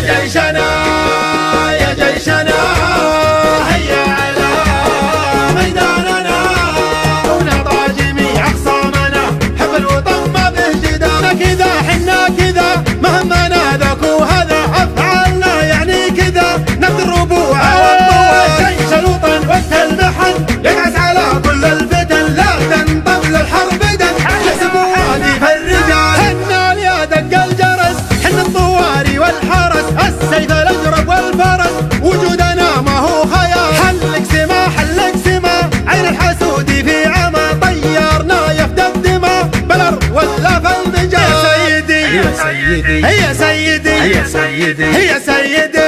جيشنا يا جيشنا هيا على ميداننا ونضع جميع أخصامنا حب الوطن ما به جدال كذا حنا كذا مهما نادكوا هذا أفعالنا يعني كذا نبذ الربوع والطوى جيش الوطن وقت المحن ينعس على كل الفتن لا تنطل الحرب دن يحسب وادي فالرجال حنا يا دق الجرس حنا الطواري والحرس السيف الأجرب والفرس وجودنا ما هو خيال حلق سما عين الحسود في عمى طيرنا يفدى الدماء بالأرض ولا في المجال يا سيدي يا سيدي يا سيدي يا سيدي يا سيدي